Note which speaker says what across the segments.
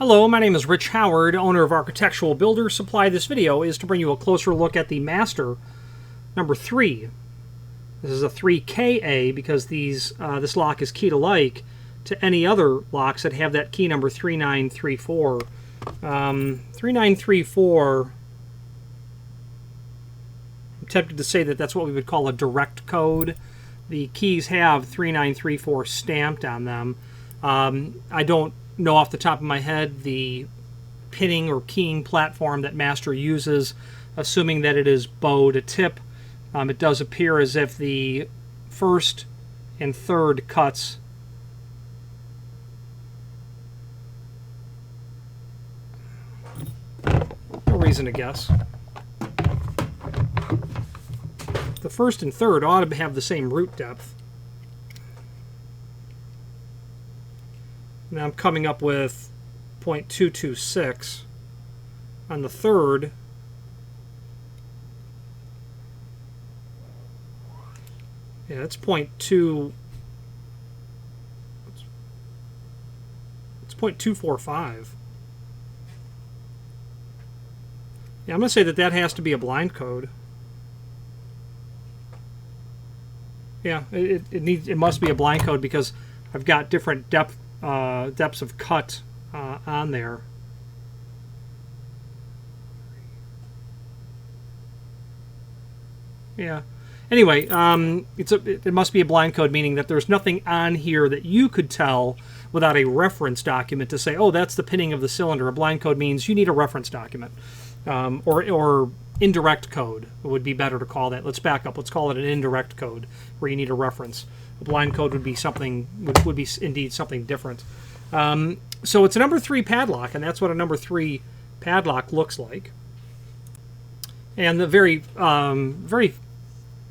Speaker 1: Hello, my name is Rich Howard, owner of Architectural Builder Supply. This video is to bring you a closer look at the Master number 3. This is a 3KA because this lock is keyed alike to any other locks that have that key number 3934. 3934, I'm tempted to say that that's what we would call a direct code. The keys have 3934 stamped on them. I don't know off the top of my head the pinning or keying platform that Master uses, assuming that it is bow to tip. It does appear as if the first and third cuts no reason to guess. The first and third ought to have the same root depth. Now I'm coming up with 0.226 on the third. Yeah, that's 0.2. It's 0.245. Yeah, I'm going to say that has to be a blind code. Yeah, it must be a blind code because I've got different depths of cut on there. Yeah. Anyway, it must be a blind code, meaning that there's nothing on here that you could tell without a reference document to say, oh, that's the pinning of the cylinder. A blind code means you need a reference document, or indirect code would be better to call that. Let's back up. Let's call it an indirect code where you need a reference. A blind code would be something would be indeed something different. So it's a number 3 padlock, and that's what a number 3 padlock looks like. And the very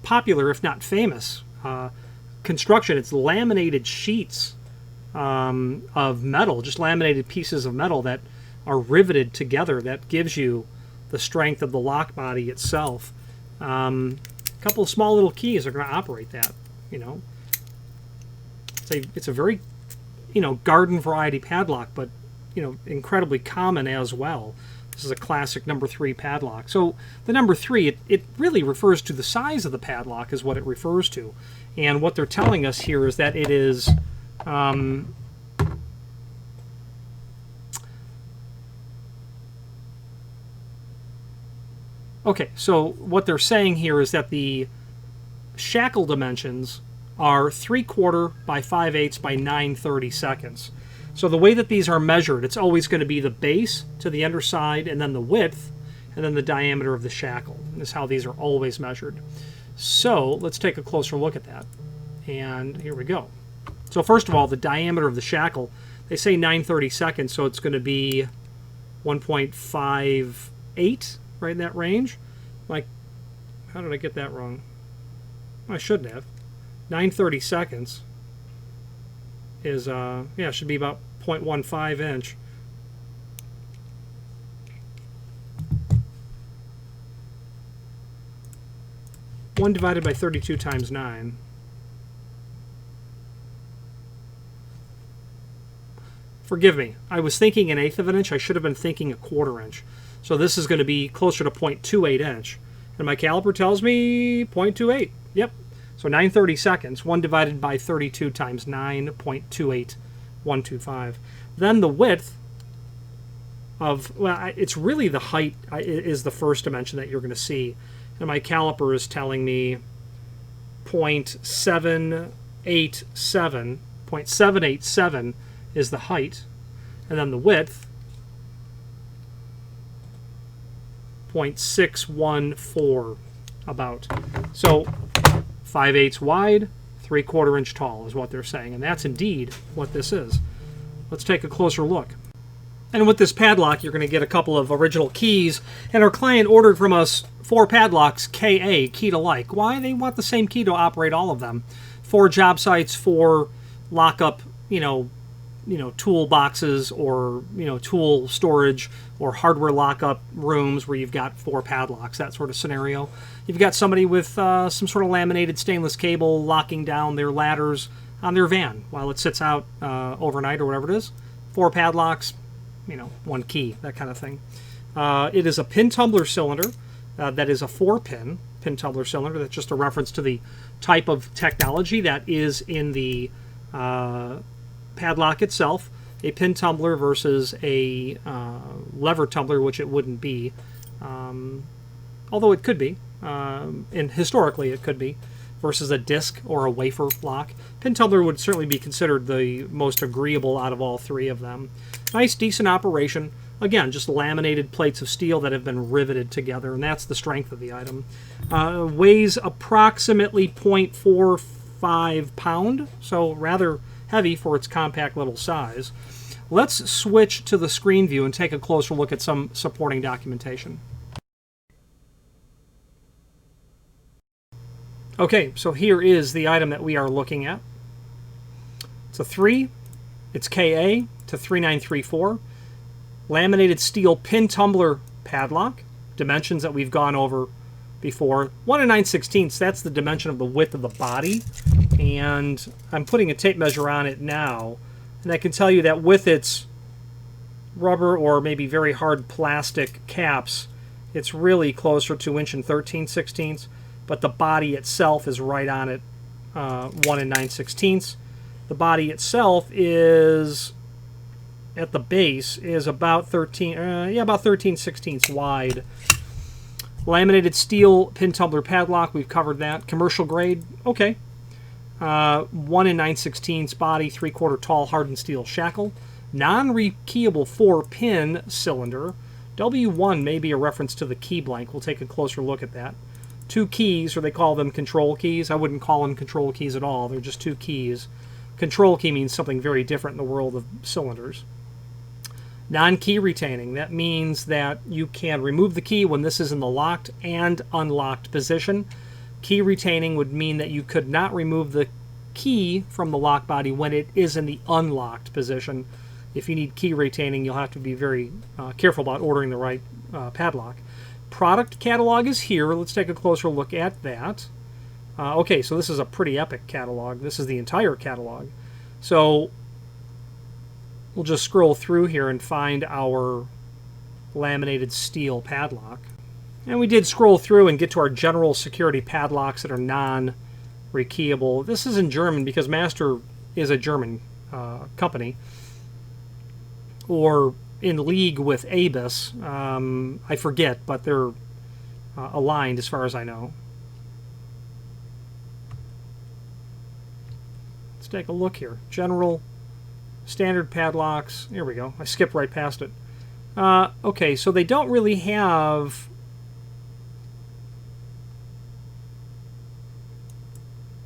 Speaker 1: popular, if not famous, construction. It's laminated sheets of metal, just laminated pieces of metal that are riveted together. That gives you the strength of the lock body itself. A couple of small little keys are going to operate that. You know, it's a very garden variety padlock, but incredibly common as well. This is a classic number 3 padlock. So the number 3, it really refers to the size of the padlock is what it refers to. And what they're telling us here is that it is okay, so what they're saying here is that the shackle dimensions are 3/4 by 5/8 by 9/32. So the way that these are measured, it's always going to be the base to the underside, and then the width, and then the diameter of the shackle. This is how these are always measured. So let's take a closer look at that. And here we go. So first of all, the diameter of the shackle, they say 9/32, so it's going to be 1.58, right in that range. Like, how did I get that wrong? I shouldn't have. 9/32 is, it should be about 0.15 inch. One divided by 32 times 9. Forgive me, I was thinking 1/8 of an inch. I should have been thinking 1/4 inch. So this is going to be closer to 0.28 inch. And my caliper tells me 0.28. Yep. So 9/32, 1 divided by 32 times 9, 0.28125. Then the width of, well, it's really the height is the first dimension that you're going to see. And my caliper is telling me 0.787. 0.787 is the height. And then the width, 0.614 about. So 5/8 wide, 3/4 inch tall is what they're saying, and that's indeed what this is. Let's take a closer look. And with this padlock, you're going to get a couple of original keys, and our client ordered from us 4 padlocks, KA, keyed alike. Why? They want the same key to operate all of them. 4 job sites, 4 lockup, tool boxes, or tool storage or hardware lockup rooms where you've got 4 padlocks, that sort of scenario. You've got somebody with some sort of laminated stainless cable locking down their ladders on their van while it sits out overnight or whatever it is. 4 padlocks, one key, that kind of thing. It is a pin tumbler cylinder. That is a 4-pin tumbler cylinder. That's just a reference to the type of technology that is in the padlock itself. A pin tumbler versus a lever tumbler, which it wouldn't be. Although it could be. And historically it could be. Versus a disc or a wafer lock. Pin tumbler would certainly be considered the most agreeable out of all three of them. Nice, decent operation. Again, just laminated plates of steel that have been riveted together, and that's the strength of the item. Weighs approximately 0.45 pound, so rather heavy for its compact little size. Let's switch to the screen view and take a closer look at some supporting documentation. Okay, so here is the item that we are looking at. It's a 3, it's KA to 3934. Laminated steel pin tumbler padlock, dimensions that we've gone over before. 1 9/16, that's the dimension of the width of the body. And I'm putting a tape measure on it now, and I can tell you that with its rubber or maybe very hard plastic caps, it's really closer to 1 13/16, but the body itself is right on it, 1 9/16. The body itself is, at the base, is about 13/16 wide. Laminated steel pin tumbler padlock, we've covered that. Commercial grade, okay. 1 9/16 body, 3/4 tall hardened steel shackle. Non-rekeyable 4-pin cylinder. W1 may be a reference to the key blank. We'll take a closer look at that. 2 keys, or they call them control keys. I wouldn't call them control keys at all. They're just 2 keys. Control key means something very different in the world of cylinders. Non-key retaining. That means that you can remove the key when this is in the locked and unlocked position. Key retaining would mean that you could not remove the key from the lock body when it is in the unlocked position. If you need key retaining, you'll have to be very careful about ordering the right padlock. Product catalog is here. Let's take a closer look at that. Okay, so this is a pretty epic catalog. This is the entire catalog. So we'll just scroll through here and find our laminated steel padlock. And we did scroll through and get to our general security padlocks that are non-rekeyable. This is in German because Master is a German company, or in league with Abus. I forget, but they're aligned as far as I know. Let's take a look here. General, standard padlocks. Here we go. I skipped right past it. Okay, so they don't really have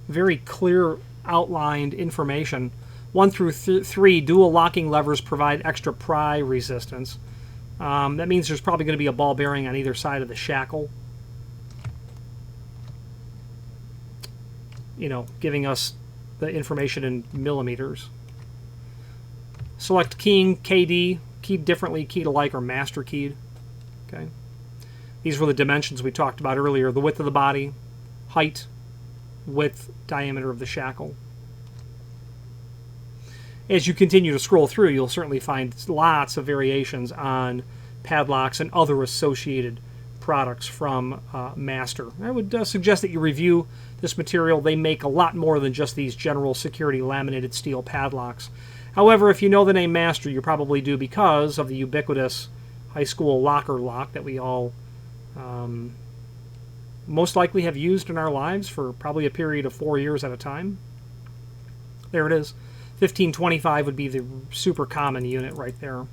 Speaker 1: very clear outlined information. 1 through 3, dual locking levers provide extra pry resistance. That means there's probably going to be a ball bearing on either side of the shackle. Giving us the information in millimeters. Select keying, KD, keyed differently, keyed alike, or master keyed. Okay. These were the dimensions we talked about earlier. The width of the body, height, width, diameter of the shackle. As you continue to scroll through, you'll certainly find lots of variations on padlocks and other associated products from Master. I would suggest that you review this material. They make a lot more than just these general security laminated steel padlocks. However, if you know the name Master, you probably do because of the ubiquitous high school locker lock that we all most likely have used in our lives for probably a period of 4 years at a time. There it is. 1525 would be the super common unit right there.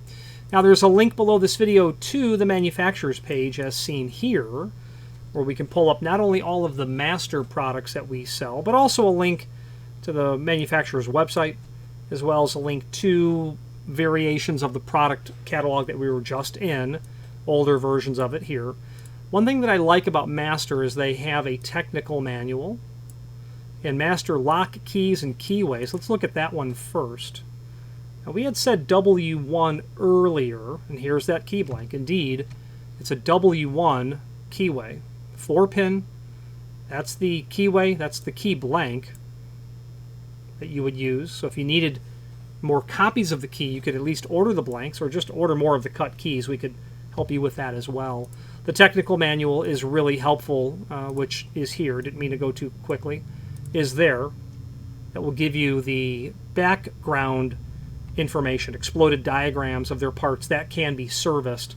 Speaker 1: Now there's a link below this video to the manufacturer's page as seen here, where we can pull up not only all of the Master products that we sell, but also a link to the manufacturer's website, as well as a link to variations of the product catalog that we were just in, older versions of it here. One thing that I like about Master is they have a technical manual and Master lock keys and keyways. Let's look at that one first. Now we had said W1 earlier, and here's that key blank. Indeed, it's a W1 keyway. 4-pin, that's the keyway, that's the key blank that you would use. So if you needed more copies of the key, you could at least order the blanks or just order more of the cut keys. We could help you with that as well. The technical manual is really helpful, which is here. Didn't mean to go too quickly. Is there. That will give you the background information, exploded diagrams of their parts that can be serviced.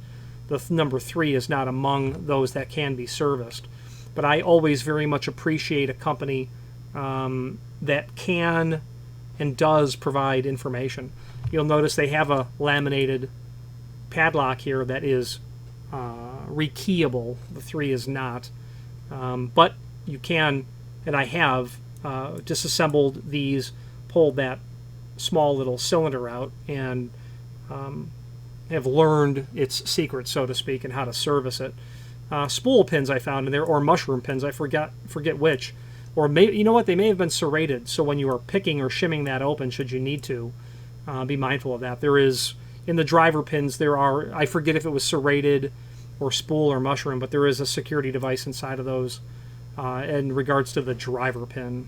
Speaker 1: The number 3 is not among those that can be serviced. But I always very much appreciate a company that can and does provide information. You'll notice they have a laminated padlock here that is rekeyable. The 3 is not. But you can, and I have, disassembled these, pulled that small little cylinder out, and have learned its secrets, so to speak, and how to service it. Spool pins I found in there, or mushroom pins, I forget which. Or you know what, they may have been serrated, so when you are picking or shimming that open, should you need to, be mindful of that. There is, in the driver pins, there are, I forget if it was serrated or spool or mushroom, but there is a security device inside of those in regards to the driver pin.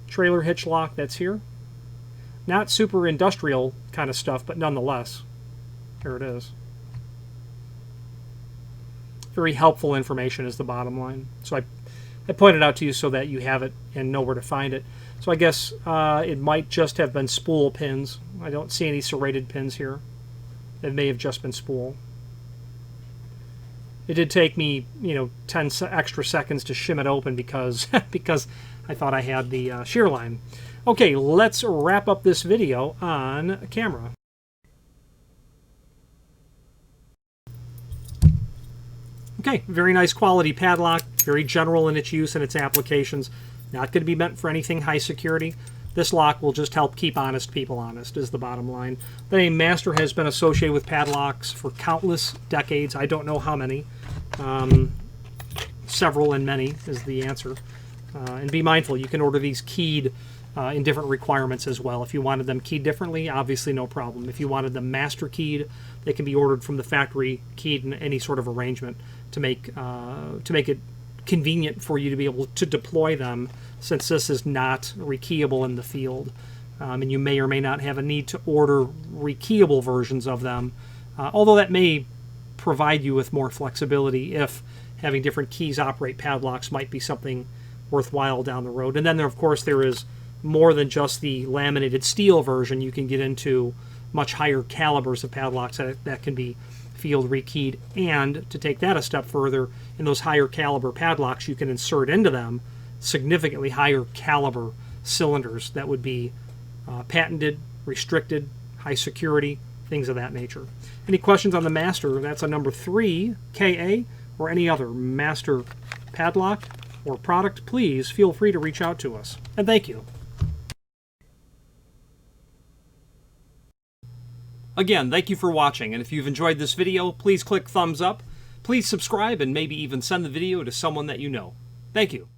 Speaker 1: Trailer hitch lock, that's here. Not super industrial kind of stuff, but nonetheless, here it is. Very helpful information is the bottom line. So I pointed out to you so that you have it and know where to find it. So I guess it might just have been spool pins. I don't see any serrated pins here. It may have just been spool. It did take me, 10 extra seconds to shim it open because I thought I had the shear line. Okay, let's wrap up this video on camera. Okay, very nice quality padlock, very general in its use and its applications. Not going to be meant for anything high security. This lock will just help keep honest people honest, is the bottom line. The name Master has been associated with padlocks for countless decades. I don't know how many. Several and many is the answer. And be mindful, you can order these keyed in different requirements as well. If you wanted them keyed differently, obviously no problem. If you wanted them master keyed, they can be ordered from the factory keyed in any sort of arrangement to make it convenient for you to be able to deploy them, since this is not rekeyable in the field. And you may or may not have a need to order rekeyable versions of them, although that may provide you with more flexibility if having different keys operate padlocks might be something worthwhile down the road. And then, of course, there is more than just the laminated steel version. You can get into much higher calibers of padlocks that can be field rekeyed. And to take that a step further, in those higher caliber padlocks, you can insert into them significantly higher caliber cylinders that would be patented, restricted, high security, things of that nature. Any questions on the Master? That's a number 3 KA, or any other Master padlock or product, please feel free to reach out to us. And thank you. Again, thank you for watching, and if you've enjoyed this video, please click thumbs up, please subscribe, and maybe even send the video to someone that you know. Thank you.